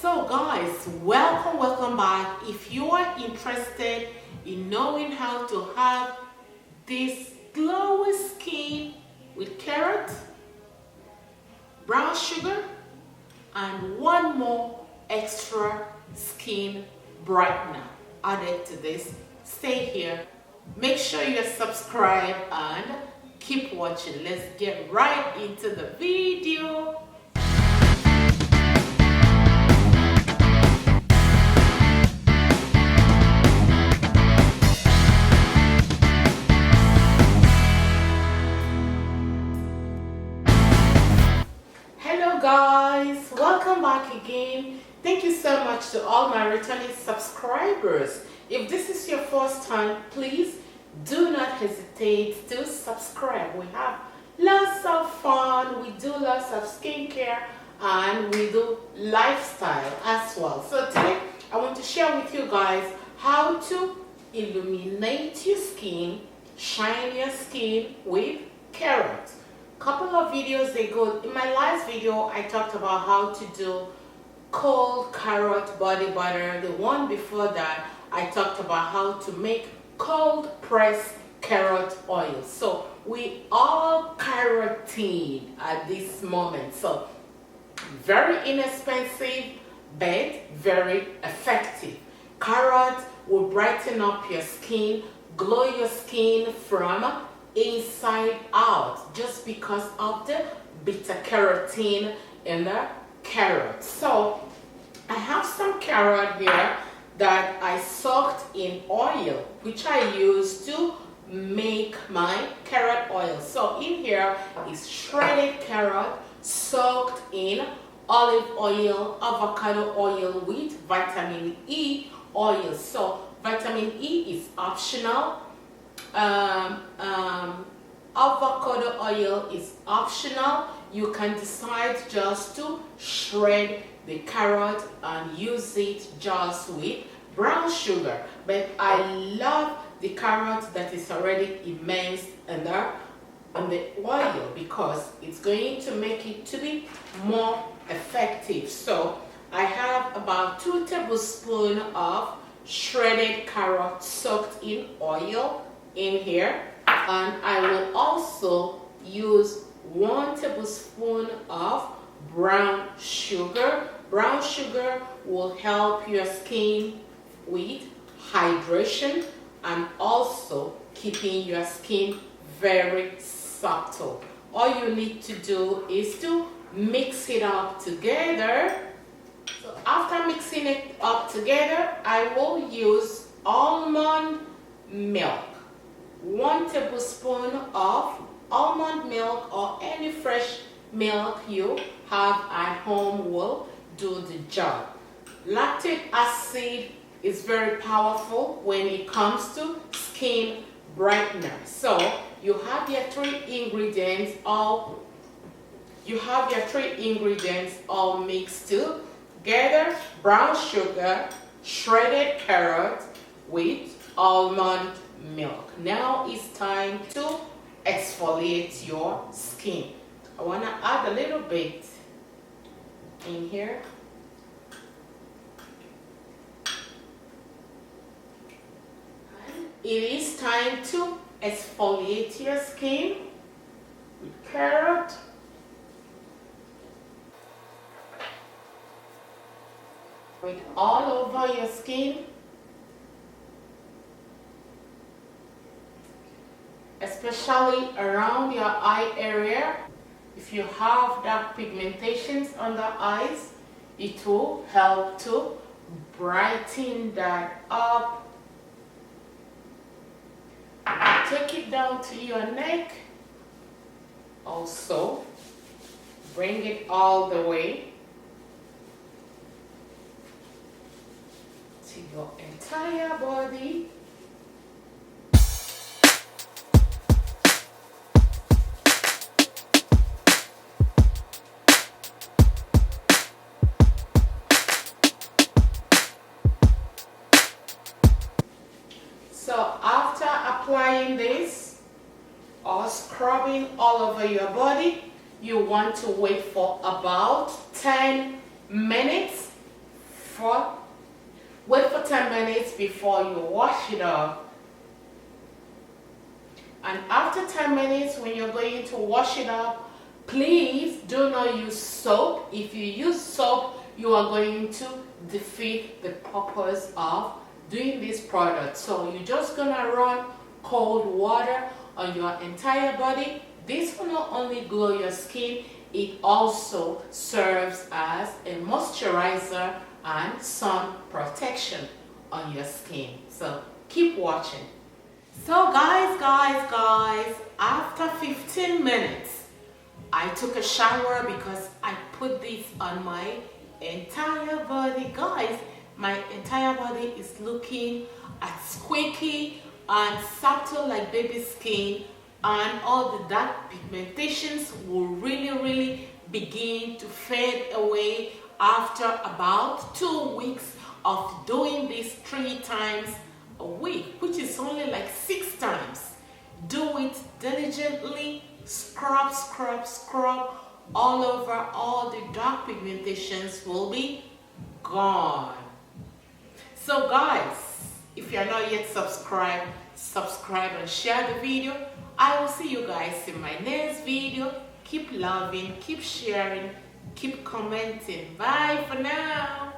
So guys, welcome back. If you are interested in knowing how to have this glowy skin with carrot, brown sugar, and one more extra skin brightener added to this, stay here. Make sure you're subscribed and keep watching. Let's get right into the video. Hello guys, welcome back again. Thank you so much to all my returning subscribers. If this is your first time, please do not hesitate to subscribe. We have lots of fun, we do lots of skincare, and we do lifestyle as well. So today I want to share with you guys how to illuminate your skin, shine your skin with carrot. Couple of videos ago, in my last video, I talked about how to do cold carrot body butter. The one before that, I talked about how to make cold pressed carrot oil. So we all carotene at this moment. So very inexpensive, but very effective. Carrot will brighten up your skin, glow your skin from inside out, just because of the beta carotene in the carrot. So I have some carrot here that I soaked in oil, which I use to make my carrot oil. So in here is shredded carrot soaked in olive oil, avocado oil with vitamin E oil. So vitamin E is optional. Avocado oil is optional. You can decide just to shred the carrot and use it just with brown sugar, but I love the carrot that is already immersed in the oil because it's going to make it to be more effective. So I have about 2 tablespoons of shredded carrot soaked in oil in here, and I will also use 1 tablespoon of brown sugar. Brown sugar will help your skin with hydration and also keeping your skin very subtle. All you need to do is to mix it up together. So after mixing it up together, I will use almond milk. 1 tablespoon of almond milk or any fresh milk you have at home will do the job. Lactic acid is very powerful when it comes to skin brightener. So you have your 3 ingredients all mixed together: brown sugar, shredded carrot with almond milk. Now it's time to exfoliate your skin. I want to add a little bit in here. It is time to exfoliate your skin with carrot. With all over your skin, especially around your eye area. If you have dark pigmentations on the eyes, it will help to brighten that up. Take it down to your neck. Also, bring it all the way to your entire body. So after applying this or scrubbing all over your body, you want to wait for about 10 minutes before, wait for 10 minutes before you wash it off. And after 10 minutes, when you're going to wash it up, please do not use soap. If you use soap, you are going to defeat the purpose of doing this product. So you're just gonna run cold water on your entire body. This will not only glow your skin, it also serves as a moisturizer and sun protection on your skin. So keep watching. So guys, after 15 minutes, I took a shower because I put this on my entire body. Guys, my entire body is looking as squeaky and subtle like baby skin, and all the dark pigmentations will really begin to fade away after about 2 weeks of doing this 3 times a week, which is only like 6 times. Do it diligently. Scrub all over. All the dark pigmentations will be gone. So guys, if you're not yet subscribed, subscribe and share the video. I will see you guys in my next video. Keep loving, keep sharing, keep commenting. Bye for now.